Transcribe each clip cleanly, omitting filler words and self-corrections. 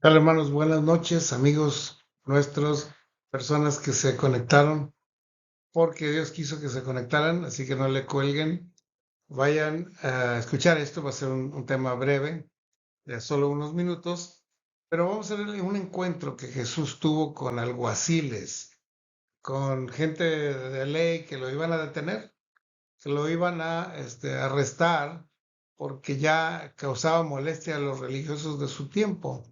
Tal, hermanos? Buenas noches, amigos nuestros, personas que se conectaron, porque Dios quiso que se conectaran, así que no le cuelguen. Vayan a escuchar esto, va a ser un tema breve, de solo unos minutos, pero vamos a ver un encuentro que Jesús tuvo con alguaciles, con gente de ley que lo iban a detener, que lo iban a arrestar, porque ya causaba molestia a los religiosos de su tiempo.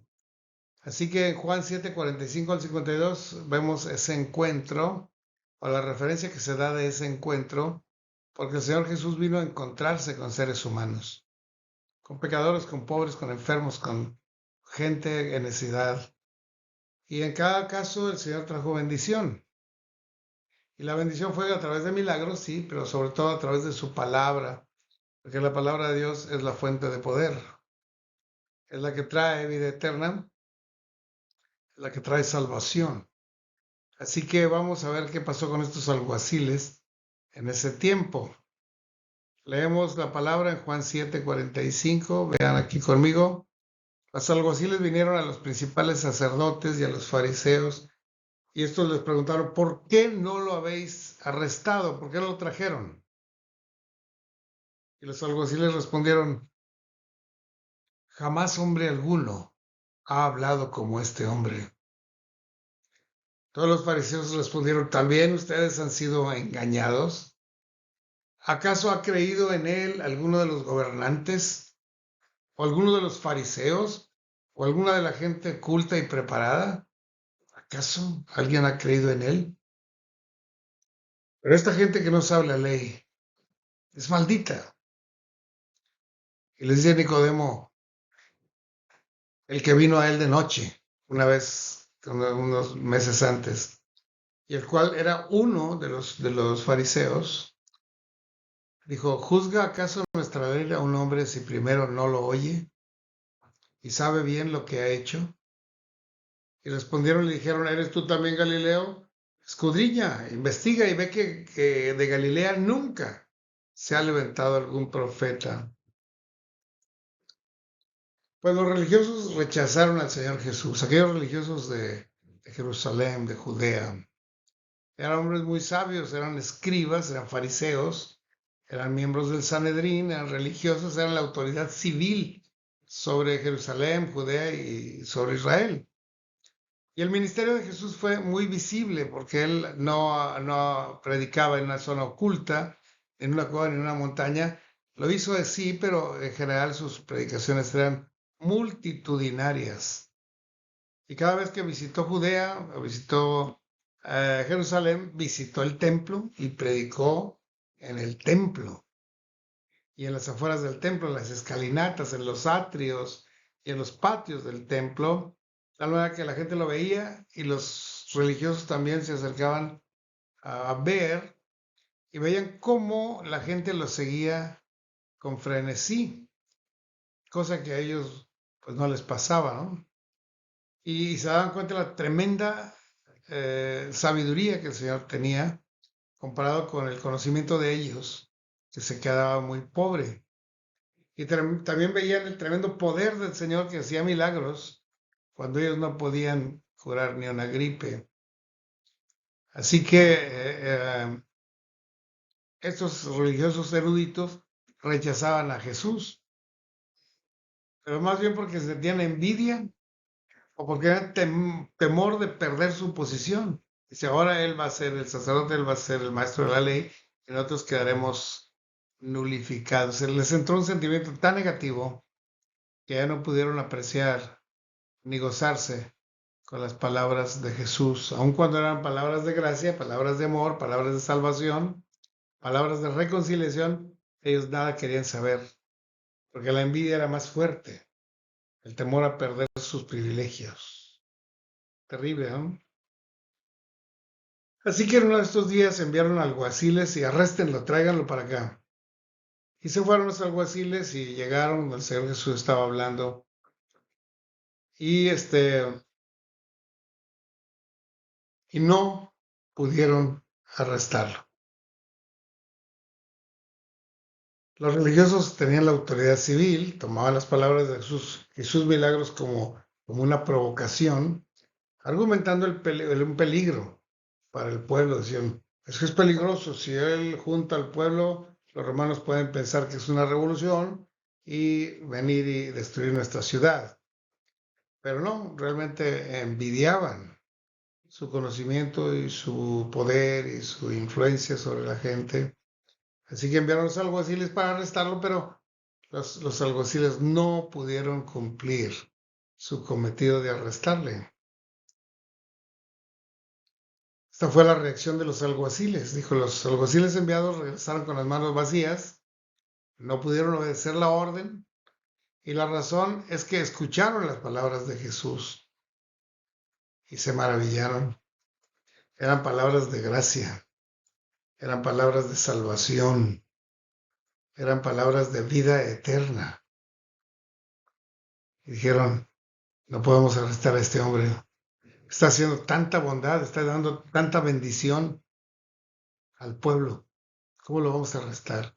Así que en Juan 7, 45 al 52 vemos ese encuentro, o la referencia que se da de ese encuentro, porque el Señor Jesús vino a encontrarse con seres humanos, con pecadores, con pobres, con enfermos, con gente en necesidad. Y en cada caso el Señor trajo bendición. Y la bendición fue a través de milagros, sí, pero sobre todo a través de su palabra, porque la palabra de Dios es la fuente de poder, es la que trae vida eterna, es la que trae salvación. Así que vamos a ver qué pasó con estos alguaciles en ese tiempo. Leemos la palabra en Juan 7:45. Vean aquí conmigo. Los alguaciles vinieron a los principales sacerdotes y a los fariseos, y estos les preguntaron: ¿por qué no lo habéis arrestado? ¿Por qué no lo trajeron? Y los alguaciles respondieron: jamás hombre alguno ha hablado como este hombre. Todos los fariseos respondieron: ¿también ustedes han sido engañados? ¿Acaso ha creído en él alguno de los gobernantes, o alguno de los fariseos, o alguna de la gente culta y preparada? ¿Acaso alguien ha creído en él? Pero esta gente que no sabe la ley es maldita. Y les dice Nicodemo, el que vino a él de noche, una vez, unos meses antes, y el cual era uno de los fariseos, dijo: ¿juzga acaso nuestra ley a un hombre si primero no lo oye y sabe bien lo que ha hecho? Y respondieron y le dijeron: ¿eres tú también Galileo? Escudriña, investiga y ve que de Galilea nunca se ha levantado algún profeta. Pues los religiosos rechazaron al Señor Jesús, aquellos religiosos de Jerusalén, de Judea. Eran hombres muy sabios, eran escribas, eran fariseos, eran miembros del Sanedrín, eran religiosos, eran la autoridad civil sobre Jerusalén, Judea y sobre Israel. Y el ministerio de Jesús fue muy visible porque él no predicaba en una zona oculta, en una cueva, ni en una montaña. Lo hizo así, pero en general sus predicaciones eran multitudinarias. Y cada vez que visitó Judea, visitó Jerusalén, visitó el templo y predicó en el templo y en las afueras del templo, en las escalinatas, en los atrios y en los patios del templo, de tal manera que la gente lo veía y los religiosos también se acercaban a ver y veían cómo la gente lo seguía con frenesí, cosa que a ellos pues no les pasaba, ¿no? Y se daban cuenta de la tremenda sabiduría que el Señor tenía comparado con el conocimiento de ellos, que se quedaba muy pobre. Y también veían el tremendo poder del Señor que hacía milagros cuando ellos no podían curar ni una gripe. Así que estos religiosos eruditos rechazaban a Jesús, pero más bien porque sentían envidia o porque tenían temor de perder su posición. Dice: ahora él va a ser el sacerdote, él va a ser el maestro de la ley, y nosotros quedaremos nulificados. Se les entró un sentimiento tan negativo que ya no pudieron apreciar ni gozarse con las palabras de Jesús, aun cuando eran palabras de gracia, palabras de amor, palabras de salvación, palabras de reconciliación. Ellos nada querían saber, porque la envidia era más fuerte, el temor a perder sus privilegios. Terrible, ¿no? Así que en uno de estos días enviaron alguaciles y: arréstenlo, tráiganlo para acá. Y se fueron los alguaciles y llegaron donde el Señor Jesús estaba hablando. Y y no pudieron arrestarlo. Los religiosos tenían la autoridad civil, tomaban las palabras de Jesús y sus milagros como como una provocación, argumentando un peligro para el pueblo. Decían, es que es peligroso, si él junta al pueblo, los romanos pueden pensar que es una revolución y venir y destruir nuestra ciudad. Pero no, realmente envidiaban su conocimiento y su poder y su influencia sobre la gente. Así que enviaron los alguaciles para arrestarlo, pero los alguaciles no pudieron cumplir su cometido de arrestarle. Esta fue la reacción de los alguaciles. Dijo, los alguaciles enviados regresaron con las manos vacías, no pudieron obedecer la orden, y la razón es que escucharon las palabras de Jesús y se maravillaron. Eran palabras de gracia, eran palabras de salvación, eran palabras de vida eterna. Y dijeron, no podemos arrestar a este hombre. Está haciendo tanta bondad, está dando tanta bendición al pueblo. ¿Cómo lo vamos a arrestar?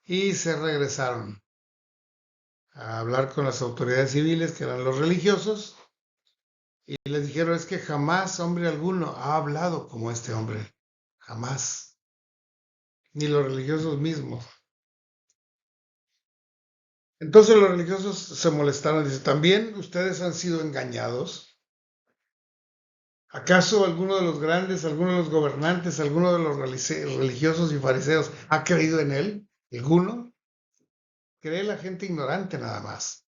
Y se regresaron a hablar con las autoridades civiles, que eran los religiosos, y les dijeron, es que jamás hombre alguno ha hablado como este hombre. Jamás. Ni los religiosos mismos. Entonces los religiosos se molestaron. Dice, ¿también ustedes han sido engañados? ¿Acaso alguno de los grandes, alguno de los gobernantes, alguno de los religiosos y fariseos ha creído en él? ¿Alguno? Cree la gente ignorante nada más.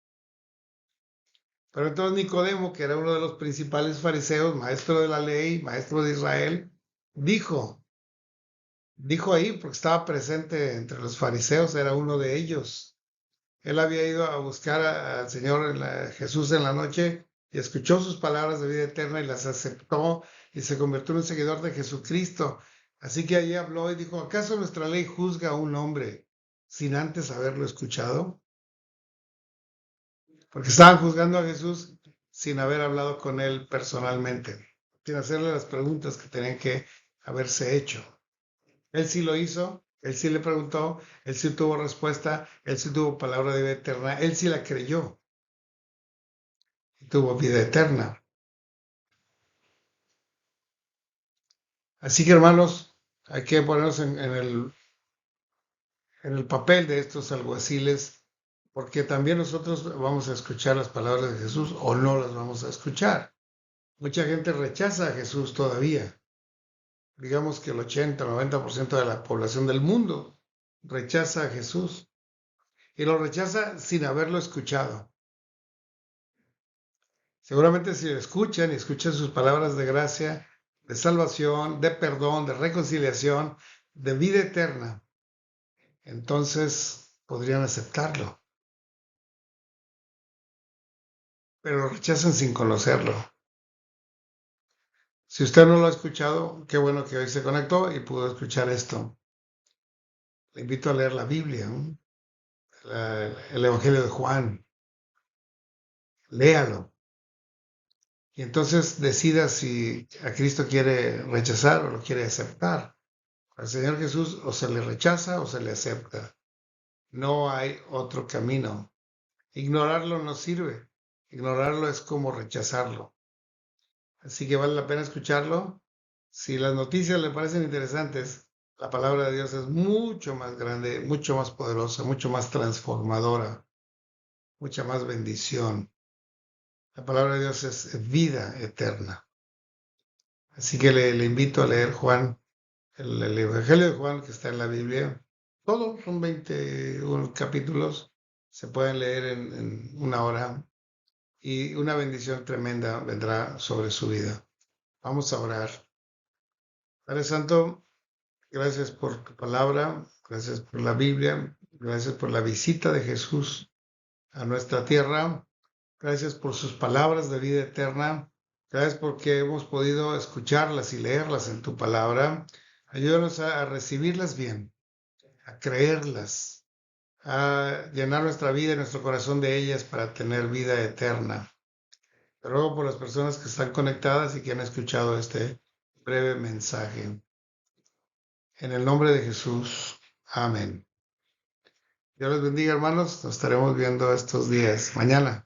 Pero entonces Nicodemo, que era uno de los principales fariseos, maestro de la ley, maestro de Israel, dijo ahí, porque estaba presente entre los fariseos, era uno de ellos. Él había ido a buscar al Señor Jesús en la noche y escuchó sus palabras de vida eterna y las aceptó y se convirtió en un seguidor de Jesucristo. Así que allí habló y dijo, ¿acaso nuestra ley juzga a un hombre sin antes haberlo escuchado? Porque estaban juzgando a Jesús sin haber hablado con él personalmente, sin hacerle las preguntas que tenían que haberse hecho. Él sí lo hizo, él sí le preguntó, él sí tuvo respuesta, él sí tuvo palabra de vida eterna, él sí la creyó y tuvo vida eterna. Así que hermanos, hay que ponernos en el papel de estos alguaciles, porque también nosotros vamos a escuchar las palabras de Jesús o no las vamos a escuchar. Mucha gente rechaza a Jesús todavía. Digamos que el 80-90% de la población del mundo rechaza a Jesús y lo rechaza sin haberlo escuchado. Seguramente si lo escuchan y escuchan sus palabras de gracia, de salvación, de perdón, de reconciliación, de vida eterna, entonces podrían aceptarlo. Pero lo rechazan sin conocerlo. Si usted no lo ha escuchado, qué bueno que hoy se conectó y pudo escuchar esto. Le invito a leer la Biblia, ¿no? El Evangelio de Juan. Léalo. Y entonces decida si a Cristo quiere rechazar o lo quiere aceptar. Al Señor Jesús o se le rechaza o se le acepta. No hay otro camino. Ignorarlo no sirve. Ignorarlo es como rechazarlo. Así que vale la pena escucharlo. Si las noticias le parecen interesantes, la palabra de Dios es mucho más grande, mucho más poderosa, mucho más transformadora, mucha más bendición. La palabra de Dios es vida eterna. Así que le invito a leer Juan, el Evangelio de Juan que está en la Biblia. Todos son 21 capítulos, se pueden leer en una hora y una bendición tremenda vendrá sobre su vida. Vamos a orar. Padre Santo, gracias por tu palabra, gracias por la Biblia, gracias por la visita de Jesús a nuestra tierra, gracias por sus palabras de vida eterna, gracias porque hemos podido escucharlas y leerlas en tu palabra. Ayúdanos a recibirlas bien, a creerlas, a llenar nuestra vida y nuestro corazón de ellas para tener vida eterna. Te ruego por las personas que están conectadas y que han escuchado este breve mensaje. En el nombre de Jesús. Amén. Dios les bendiga, hermanos. Nos estaremos viendo estos días. Mañana.